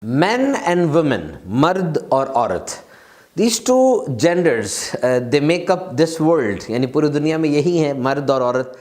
Men and women, مرد اور عورت, these two genders they make up this world, یعنی پوری دنیا میں یہی ہیں مرد اور عورت.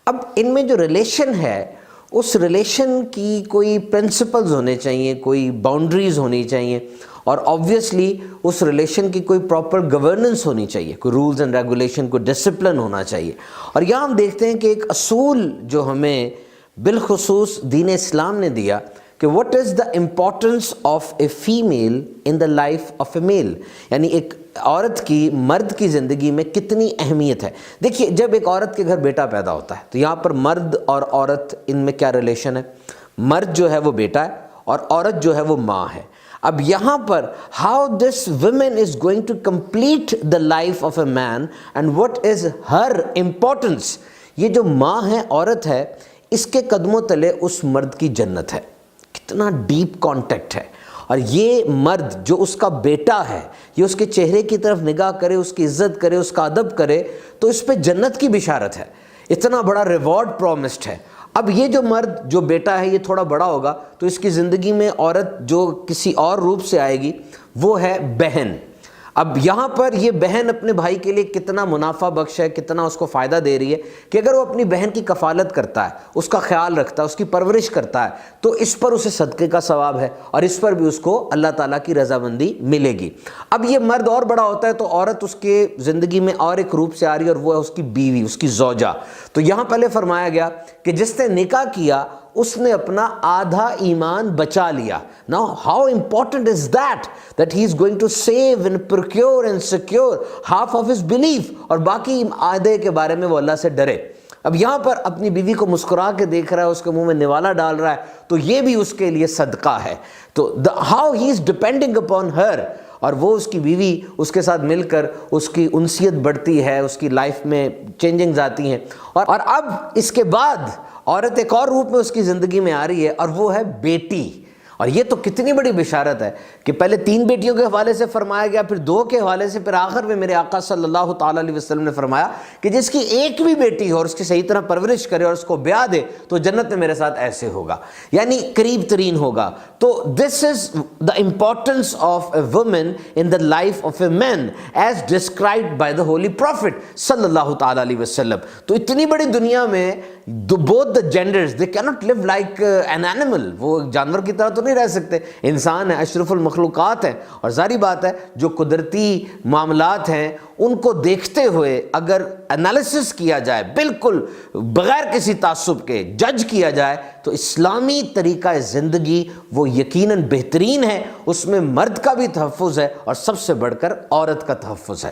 اب ان میں جو ریلیشن ہے اس ریلیشن کی کوئی پرنسپلز ہونے چاہیے, کوئی باؤنڈریز ہونی چاہیے, اور آبویسلی اس ریلیشن کی کوئی پراپر گورننس ہونی چاہیے, کوئی رولز اینڈ ریگولیشن, کوئی ڈسپلن ہونا چاہیے. اور یہاں ہم دیکھتے ہیں کہ ایک اصول جو ہمیں بالخصوص دین اسلام نے دیا کہ what is the importance of a female in the life of a male, یعنی ایک عورت کی مرد کی زندگی میں کتنی اہمیت ہے. دیکھیے جب ایک عورت کے گھر بیٹا پیدا ہوتا ہے تو یہاں پر مرد اور عورت ان میں کیا ریلیشن ہے؟ مرد جو ہے وہ بیٹا ہے اور عورت جو ہے وہ ماں ہے. اب یہاں پر how this woman is going to complete the life of a man and what is her importance, یہ جو ماں ہے, عورت ہے, اس کے قدموں تلے اس مرد کی جنت ہے. کتنا ڈیپ کانٹیکٹ ہے. اور یہ مرد جو اس کا بیٹا ہے, یہ اس کے چہرے کی طرف نگاہ کرے, اس کی عزت کرے, اس کا ادب کرے تو اس پہ جنت کی بشارت ہے. اتنا بڑا ریوارڈ پرومسڈ ہے. اب یہ جو مرد جو بیٹا ہے یہ تھوڑا بڑا ہوگا تو اس کی زندگی میں عورت جو کسی اور روپ سے آئے گی وہ ہے بہن. اب یہاں پر یہ بہن اپنے بھائی کے لیے کتنا منافع بخش ہے, کتنا اس کو فائدہ دے رہی ہے کہ اگر وہ اپنی بہن کی کفالت کرتا ہے, اس کا خیال رکھتا ہے, اس کی پرورش کرتا ہے تو اس پر اسے صدقے کا ثواب ہے اور اس پر بھی اس کو اللہ تعالیٰ کی رضامندی ملے گی. اب یہ مرد اور بڑا ہوتا ہے تو عورت اس کے زندگی میں اور ایک روپ سے آ رہی ہے اور وہ ہے اس کی بیوی, اس کی زوجہ. تو یہاں پہلے فرمایا گیا کہ جس نے نکاح کیا اس نے اپنا آدھا ایمان بچا لیا. Now how important is that he is going to save and procure and secure half of his belief, اور باقی آدھے کے بارے میں وہ اللہ سے ڈرے. اب یہاں پر اپنی بیوی کو مسکرا کے دیکھ رہا ہے, اس کے منہ میں نوالا ڈال رہا ہے تو یہ بھی اس کے لیے صدقہ ہے. تو how he is depending upon her, اور وہ اس کی بیوی اس کے ساتھ مل کر اس کی انسیت بڑھتی ہے, اس کی لائف میں چینجنگز آتی ہیں. اور اب اس کے بعد عورت ایک اور روپ میں اس کی زندگی میں آ رہی ہے اور وہ ہے بیٹی. اور یہ تو کتنی بڑی بشارت ہے کہ پہلے 3 بیٹیوں کے حوالے سے فرمایا گیا, پھر 2 کے حوالے سے, پھر آخر میں میرے آقا صلی اللہ تعالیٰ علیہ وسلم نے فرمایا کہ جس کی ایک بھی بیٹی ہو اور اس کی صحیح طرح پرورش کرے اور اس کو بیاہ دے تو جنت میں میرے ساتھ ایسے ہوگا, یعنی قریب ترین ہوگا. تو this is the importance of a woman in the life of a man as described by the holy prophet صلی اللہ تعالیٰ علیہ وسلم. تو اتنی بڑی دنیا میں both the genders they cannot live like an animal, وہ جانور کی طرح تو نہیں رہ سکتے. انسان ہے, اشرف المخلوقات ہیں, اور ظاہری بات ہے جو قدرتی معاملات ہیں ان کو دیکھتے ہوئے اگر انالیسس کیا جائے, بالکل بغیر کسی تعصب کے جج کیا جائے تو اسلامی طریقہ زندگی وہ یقیناً بہترین ہے. اس میں مرد کا بھی تحفظ ہے اور سب سے بڑھ کر عورت کا تحفظ ہے.